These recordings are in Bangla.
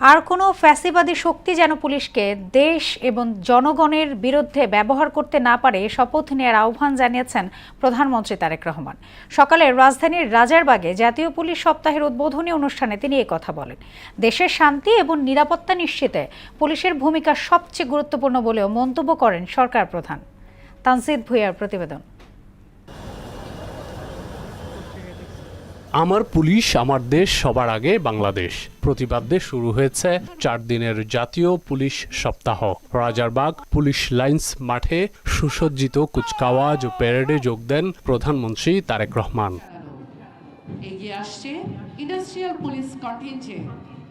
আর কোনো ফ্যাসিবাদী শক্তি যেন পুলিশকে দেশ এবং জনগণের বিরুদ্ধে ব্যবহার করতে না পারে শপথ নেওয়ার আহ্বান জানিয়েছেন প্রধানমন্ত্রী তারেক রহমান। সকালে রাজধানীর রাজারবাগে জাতীয় পুলিশ সপ্তাহের উদ্বোধনী অনুষ্ঠানে তিনি এই কথা বলেন। দেশের শান্তি এবং নিরাপত্তা নিশ্চিতে পুলিশের ভূমিকা সবচেয়ে গুরুত্বপূর্ণ বলেও মন্তব্য করেন সরকার প্রধান। তানজিদ ভুঁইয়ার প্রতিবেদন। আমার পুলিশ আমার দেশ, সবার আগে বাংলাদেশ প্রতিবাদে শুরু হয়েছে 4 দিনের জাতীয় পুলিশ সপ্তাহ। রাজারবাগ পুলিশ লাইন্স মাঠে সুসজ্জিত কুচকাওয়াজ ও প্যারেডে যোগ দেন প্রধানমন্ত্রী তারেক রহমান। এগিয়ে আসছে ইন্ডাস্ট্রিয়াল পুলিশ কন্টিনজেন্ট,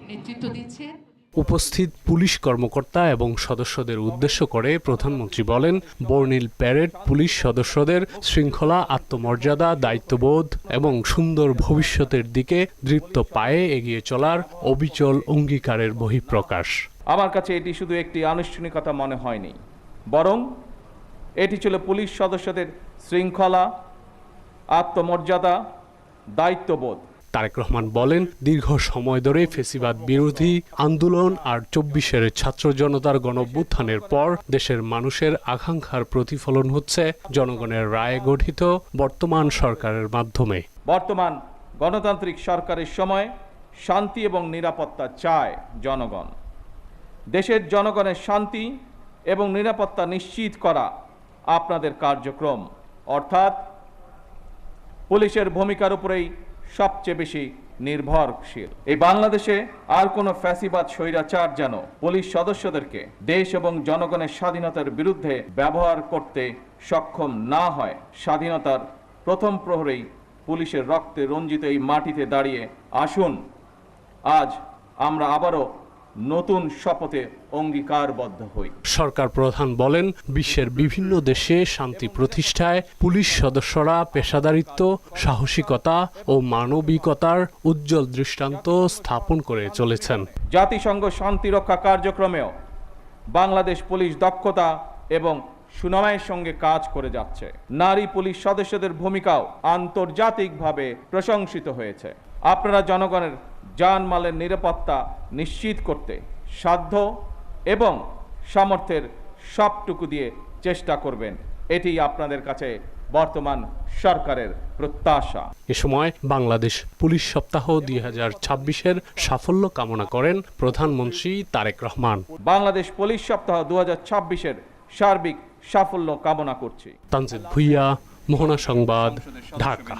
নেতৃত্ব দিচ্ছেন উপস্থিত পুলিশ কর্মকর্তা এবং সদস্যদের উদ্দেশ্য করে প্রধানমন্ত্রী বলেন, বর্ণিল প্যারেড পুলিশ সদস্যদের শৃঙ্খলা, আত্মমর্যাদা, দায়িত্ববোধ এবং সুন্দর ভবিষ্যতের দিকে দৃপ্ত পায়ে এগিয়ে চলার অবিচল অঙ্গীকারের বহিঃপ্রকাশ। আমার কাছে এটি শুধু একটি আনুষ্ঠানিকতা মনে হয়নি, বরং এটি ছিল পুলিশ সদস্যদের শৃঙ্খলা, আত্মমর্যাদা, দায়িত্ববোধ। তারেক রহমান বলেন, দীর্ঘ সময় ধরে ফ্যাসিবাদ বিরোধী আন্দোলন আর 24-এর ছাত্র জনতার গণঅভ্যুত্থানের পর দেশের মানুষের আকাঙ্ক্ষার প্রতিফলন হচ্ছে জনগণের রায়ে গঠিত বর্তমান সরকারের মাধ্যমে। বর্তমান গণতান্ত্রিক সরকারের সময় শান্তি এবং নিরাপত্তা চায় জনগণ। দেশের জনগণের শান্তি এবং নিরাপত্তা নিশ্চিত করা আপনাদের কার্যক্রম, অর্থাৎ পুলিশের ভূমিকার উপরেই সবচেয়ে বেশি নির্ভরশীল। এই বাংলাদেশে আর কোনো ফ্যাসিবাদ স্বৈরাচার যেন পুলিশ সদস্যদেরকে দেশ এবং জনগণের স্বাধীনতার বিরুদ্ধে ব্যবহার করতে সক্ষম না হয়। স্বাধীনতার প্রথম প্রহরেই পুলিশের রক্তে রঞ্জিত এই মাটিতে দাঁড়িয়ে আসুন আজ আমরা আবারও নতুন শপথে অঙ্গীকারবদ্ধ হই। সরকার প্রধান বলেন, বিশ্বের বিভিন্ন দেশে শান্তি প্রতিষ্ঠায় পুলিশ সদস্যরা পেশাদারিত্ব, সাহসিকতা ও মানবিকতার উজ্জ্বল দৃষ্টান্ত স্থাপন করে চলেছেন। জাতিসংঘ শান্তি রক্ষা কার্যক্রমেও বাংলাদেশ পুলিশ দক্ষতা এবং সুনামের সঙ্গে কাজ করে যাচ্ছে। নারী পুলিশ সদস্যদের ভূমিকাও আন্তর্জাতিকভাবে প্রশংসিত হয়েছে। আপনারা জনগণের জানমালের নিরাপত্তা নিশ্চিত করতে সাধ্য এবং সামর্থ্যের সবটুকু দিয়ে চেষ্টা করবেন, এটি আপনাদের কাছে বর্তমান সরকারের প্রত্যাশা। এ সময় বাংলাদেশ পুলিশ সপ্তাহ 2026-এর সাফল্য কামনা করেন প্রধানমন্ত্রী তারেক রহমান। বাংলাদেশ পুলিশ সপ্তাহ 2026-এর সার্বিক সাফল্য কামনা করছি। তানজিদ ভুঁইয়া, মোহনা সংবাদ, ঢাকা।